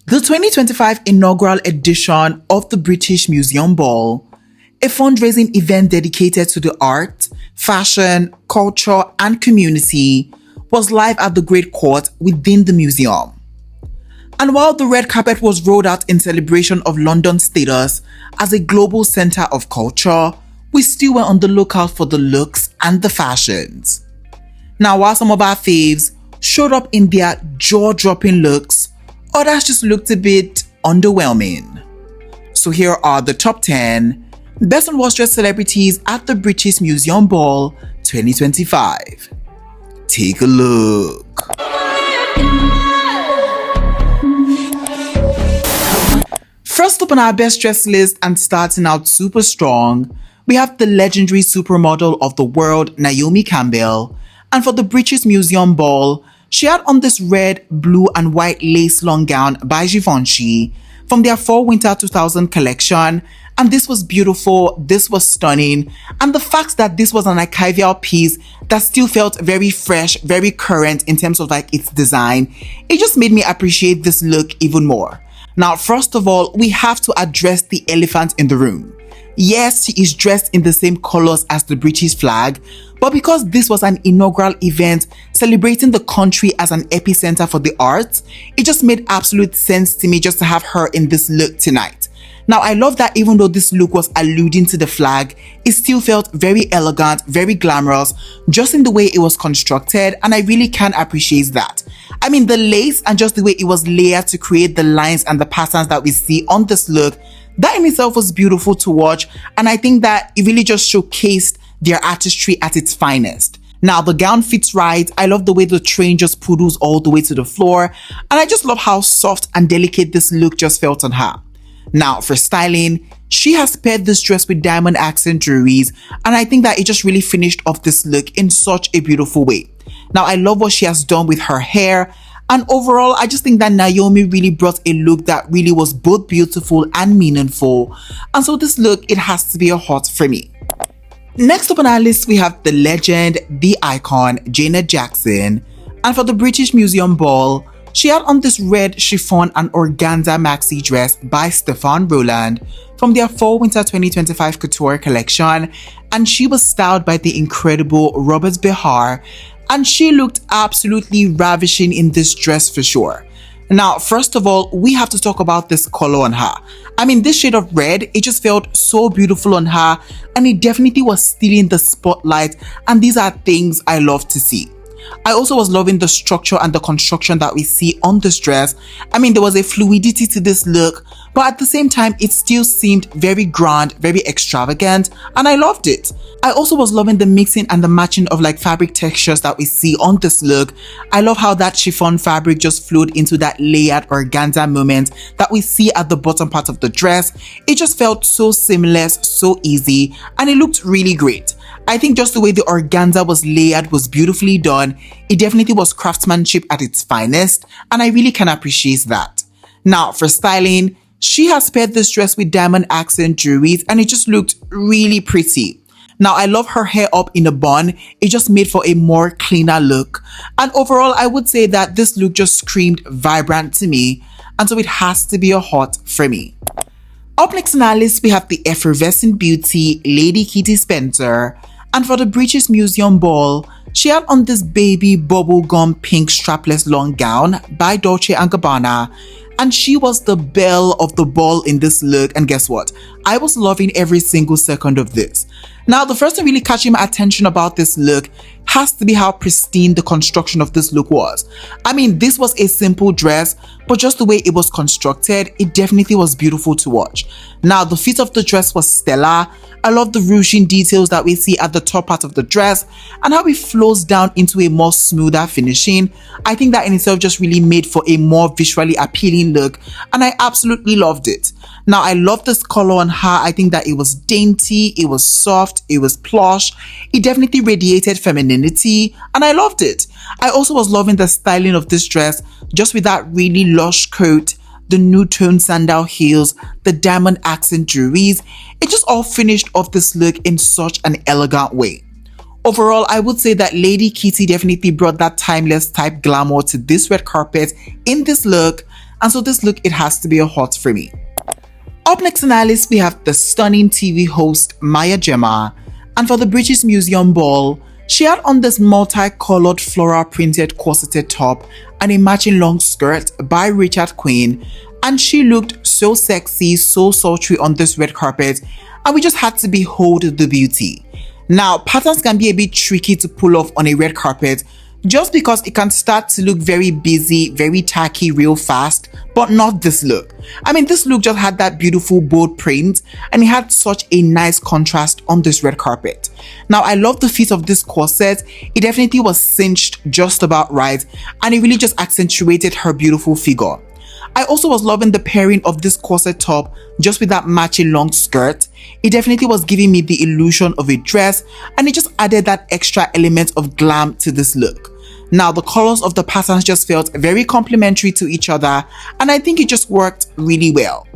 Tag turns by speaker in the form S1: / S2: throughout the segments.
S1: The 2025 inaugural edition of the British Museum Ball, a fundraising event dedicated to the art, fashion, culture, and community, was live at the Great Court within the museum. And while the red carpet was rolled out in celebration of London's status as a global center of culture, we still were on the lookout for the looks and the fashions. Now, while some of our faves showed up in their jaw-dropping looks, others just looked a bit underwhelming. So here are the top 10 best unwashed celebrities at the British Museum Ball 2025. Take a look. First up on our best dressed list, and starting out super strong, we have the legendary supermodel of the world, Naomi Campbell. And for the British Museum Ball, she had on this red, blue and white lace long gown by Givenchy from their Fall/Winter 2000 collection. And this was beautiful, this was stunning. And the fact that this was an archival piece that still felt very fresh, very current in terms of like its design, it just made me appreciate this look even more. Now, first of all, we have to address the elephant in the room. Yes, she is dressed in the same colors as the British flag, but because this was an inaugural event celebrating the country as an epicenter for the arts, it just made absolute sense to me just to have her in this look tonight. Now, I love that even though this look was alluding to the flag, it still felt very elegant, very glamorous, just in the way it was constructed, and I really can appreciate that. I mean, the lace and just the way it was layered to create the lines and the patterns that we see on this look, that in itself was beautiful to watch, and I think that it really just showcased their artistry at its finest. Now, the gown fits right. I love the way the train just poodles all the way to the floor, and I just love how soft and delicate this look just felt on her. Now, for styling, she has paired this dress with diamond accent jewelries, and I think that it just really finished off this look in such a beautiful way. Now, I love what she has done with her hair, and overall, I just think that Naomi really brought a look that really was both beautiful and meaningful, and so this look, it has to be a hot for me. Next up on our list, we have the legend, the icon, Janet Jackson, and for the British Museum Ball, she had on this red chiffon and organza maxi dress by Stefan Roland from their Fall/Winter 2025 couture collection, and she was styled by the incredible Robert Behar, and she looked absolutely ravishing in this dress for sure. Now, first of all, we have to talk about this color on her. I mean, this shade of red, it just felt so beautiful on her, and it definitely was stealing the spotlight, and these are things I love to see. I also was loving the structure and the construction that we see on this dress. I mean, there was a fluidity to this look, but at the same time, it still seemed very grand, very extravagant, and I loved it. I also was loving the mixing and the matching of like fabric textures that we see on this look. I love how that chiffon fabric just flowed into that layered organza moment that we see at the bottom part of the dress. It just felt so seamless, so easy, and it looked really great. I think just the way the organza was layered was beautifully done. It definitely was craftsmanship at its finest, and I really can appreciate that. Now, for styling, she has paired this dress with diamond accent jewelries, and it just looked really pretty. Now, I love her hair up in a bun. It just made for a more cleaner look. And overall, I would say that this look just screamed vibrant to me, and so it has to be a hot for me. Up next on our list, we have the effervescent beauty, Lady Kitty Spencer. And for the British Museum Ball, she had on this baby bubblegum pink strapless long gown by Dolce & Gabbana, and she was the belle of the ball in this look, and guess what? I was loving every single second of this. Now, the first thing really catching my attention about this look has to be how pristine the construction of this look was. I mean, this was a simple dress, but just the way it was constructed, it definitely was beautiful to watch. Now, the fit of the dress was stellar. I love the ruching details that we see at the top part of the dress and how it flows down into a more smoother finishing. I think that in itself just really made for a more visually appealing look, and I absolutely loved it. Now, I love this color on her. I think that it was dainty, it was soft, it was plush. It definitely radiated femininity, and I loved it. I also was loving the styling of this dress, just with that really lush coat, the nude tone sandal heels, the diamond accent jewelries. It just all finished off this look in such an elegant way. Overall, I would say that Lady Kitty definitely brought that timeless type glamour to this red carpet in this look, and so this look, it has to be a hot for me. Up next on our list, we have the stunning TV host Maya Jama, and for the British Museum Ball, she had on this multicolored floral printed corseted top and a matching long skirt by Richard Quinn, and she looked so sexy, so sultry on this red carpet, and we just had to behold the beauty. Now, patterns can be a bit tricky to pull off on a red carpet just because it can start to look very busy, very tacky real fast, but not this look. I mean, this look just had that beautiful bold print and it had such a nice contrast on this red carpet. Now, I love the fit of this corset. It definitely was cinched just about right and it really just accentuated her beautiful figure. I also was loving the pairing of this corset top just with that matching long skirt. It definitely was giving me the illusion of a dress and it just added that extra element of glam to this look. Now, the colors of the patterns just felt very complementary to each other and I think it just worked really well.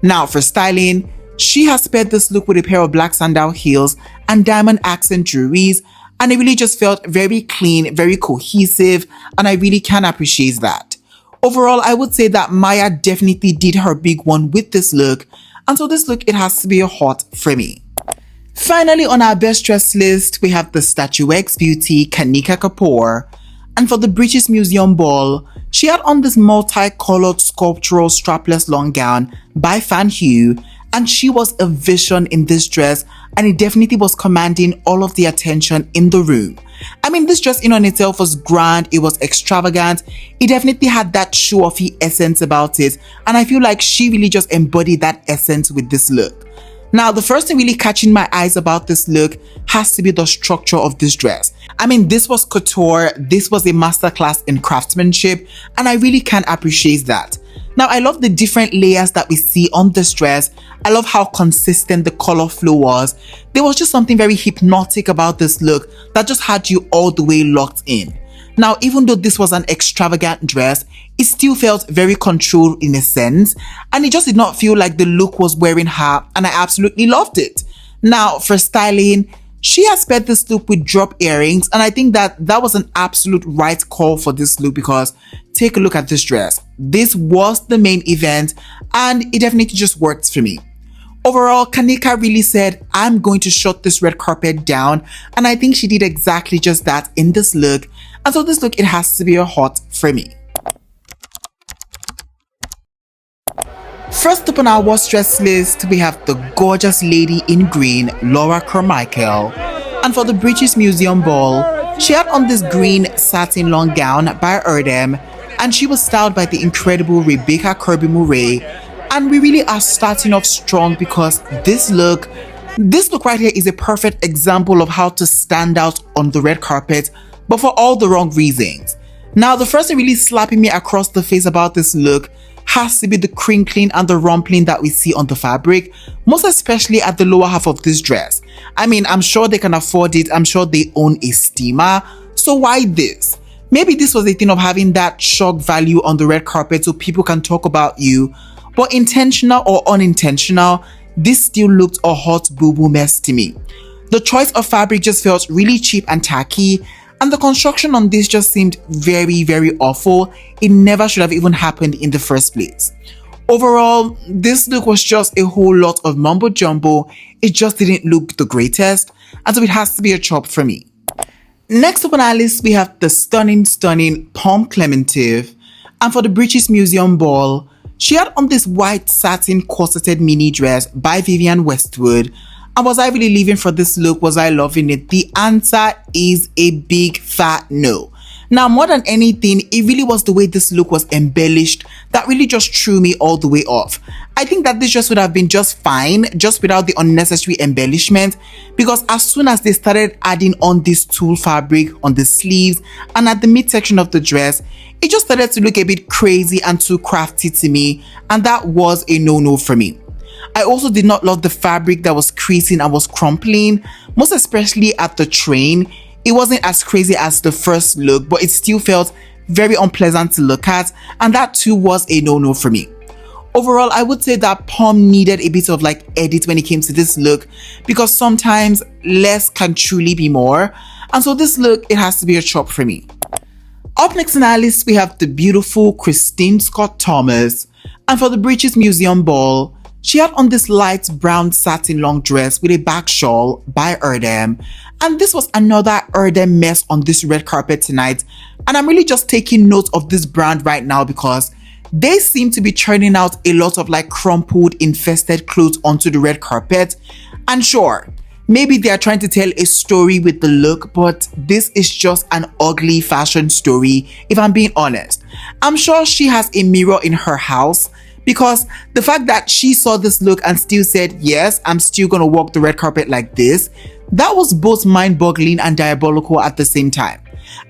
S1: Now, for styling, she has paired this look with a pair of black sandal heels and diamond accent jewelries, and it really just felt very clean, very cohesive, and I really can appreciate that. Overall, I would say that Maya definitely did her big one with this look, and so this look, it has to be a hot for me. Finally, on our best dress list, we have the statuesque beauty Kanika Kapoor, and for the British Museum Ball, she had on this multicolored sculptural strapless long gown by Fan Hugh, and she was a vision in this dress and it definitely was commanding all of the attention in the room. I mean, this dress in on itself was grand, it was extravagant, it definitely had that show-offy essence about it, and I feel like she really just embodied that essence with this look. Now, the first thing really catching my eyes about this look has to be the structure of this dress. I mean, this was couture, this was a masterclass in craftsmanship, and I really can appreciate that. Now, I love the different layers that we see on this dress. I love how consistent the color flow was. There was just something very hypnotic about this look that just had you all the way locked in. Now, even though this was an extravagant dress, it still felt very controlled in a sense, and it just did not feel like the look was wearing her, and I absolutely loved it. Now, for styling, she has paired this look with drop earrings, and I think that was an absolute right call for this look because take a look at this dress. This was the main event, and it definitely just worked for me. Overall, Kanika really said, I'm going to shut this red carpet down, and I think she did exactly just that in this look, and so this look, it has to be a hot for me. First up on our worst dress list, we have the gorgeous lady in green, Laura Carmichael, and for the British Museum Ball, she had on this green satin long gown by Erdem, and she was styled by the incredible Rebecca Kirby-Murray, and we really are starting off strong because this look right here is a perfect example of how to stand out on the red carpet, but for all the wrong reasons. Now, the first thing really slapping me across the face about this look has to be the crinkling and the rumpling that we see on the fabric, most especially at the lower half of this dress. I mean, I'm sure they can afford it, I'm sure they own a steamer, so why this? Maybe this was a thing of having that shock value on the red carpet so people can talk about you, but intentional or unintentional, this still looked a hot boo-boo mess to me. The choice of fabric just felt really cheap and tacky, and the construction on this just seemed very, very awful. It never should have even happened in the first place. Overall, this look was just a whole lot of mumbo jumbo. It just didn't look the greatest, and so it has to be a chop for me. Next up on our list, we have the stunning Pomme Clementive, and for the British Museum Ball, she had on this white satin corseted mini dress by Vivienne Westwood. And was I really living for this look? Was I loving it? The answer is a big fat no. Now, more than anything, it really was the way this look was embellished that really just threw me all the way off. I think that this dress would have been just fine, just without the unnecessary embellishment, because as soon as they started adding on this tulle fabric on the sleeves and at the midsection of the dress, it just started to look a bit crazy and too crafty to me, and that was a no-no for me. I also did not love the fabric that was creasing and was crumpling, most especially at the train. It wasn't as crazy as the first look, but it still felt very unpleasant to look at, and that too was a no-no for me. Overall, I would say that Pomme needed a bit of edit when it came to this look, because sometimes less can truly be more, and so this look, it has to be a chop for me. Up next on our list, we have the beautiful Christine Scott Thomas. And for the British Museum Ball, she had on this light brown satin long dress with a back shawl by Erdem. And this was another Erdem mess on this red carpet tonight. And I'm really just taking note of this brand right now because they seem to be churning out a lot of like crumpled, infested clothes onto the red carpet. And sure, maybe they are trying to tell a story with the look, but this is just an ugly fashion story, if I'm being honest. I'm sure she has a mirror in her house because the fact that she saw this look and still said, yes, I'm still gonna walk the red carpet like this, that was both mind-boggling and diabolical at the same time.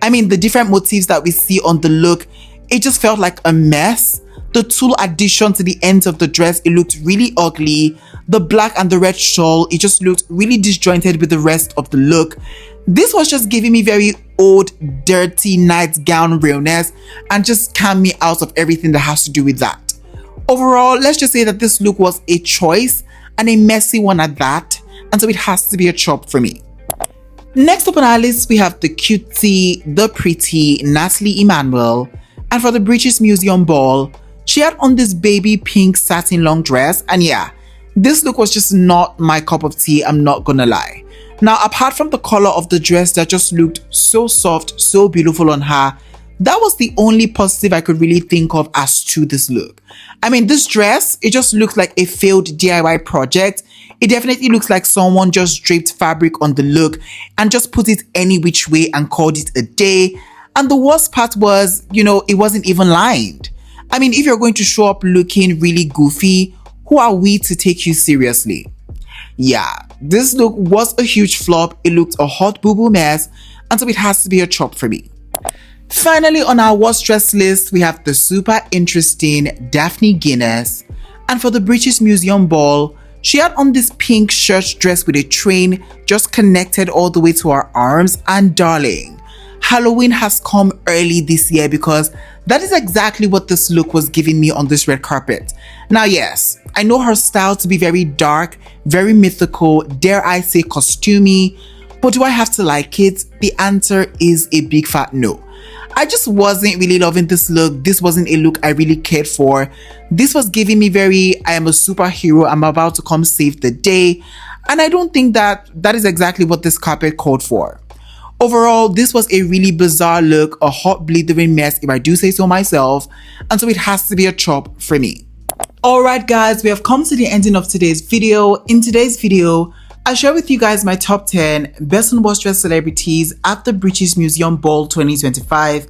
S1: I mean, the different motifs that we see on the look, it just felt like a mess. The tulle addition to the ends of the dress, it looked really ugly. The black and the red shawl, it just looked really disjointed with the rest of the look. This was just giving me very old, dirty nightgown realness and just calm me out of everything that has to do with that. Overall, let's just say that this look was a choice and a messy one at that, and so it has to be a chop for me. Next up on our list, we have the cutie, the pretty Natalie Emmanuel. And for the British Museum Ball, she had on this baby pink satin long dress, and yeah, this look was just not my cup of tea, I'm not gonna lie. Now, apart from the color of the dress that just looked so soft, so beautiful on her, that was the only positive I could really think of as to this look. I mean, this dress, it just looks like a failed DIY project. It definitely looks like someone just draped fabric on the look and just put it any which way and called it a day. And the worst part was, it wasn't even lined. I mean, if you're going to show up looking really goofy, who are we to take you seriously? Yeah, this look was a huge flop. It looked a hot boo-boo mess, and so it has to be a chop for me. Finally, on our worst dress list, we have the super interesting Daphne Guinness. And for the British Museum Ball, she had on this pink shirt dress with a train just connected all the way to her arms, and darling, Halloween has come early this year because that is exactly what this look was giving me on this red carpet. Now, yes, I know her style to be very dark, very mythical, dare I say costumey, but do I have to like it? The answer is a big fat no. I just wasn't really loving this look. This wasn't a look I really cared for. This was giving me very, I am a superhero, I'm about to come save the day. And I don't think that is exactly what this carpet called for. Overall, this was a really bizarre look, a hot blithering mess if I do say so myself, and so it has to be a chop for me. Alright guys, we have come to the ending of today's video. In today's video, I share with you guys my top 10 best and worst dressed celebrities at the British Museum Ball 2025.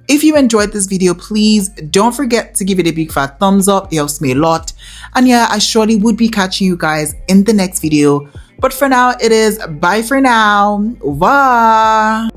S1: If you enjoyed this video, please don't forget to give it a big fat thumbs up. It helps me a lot. And yeah, I surely would be catching you guys in the next video. But for now, it is bye for now. Bye.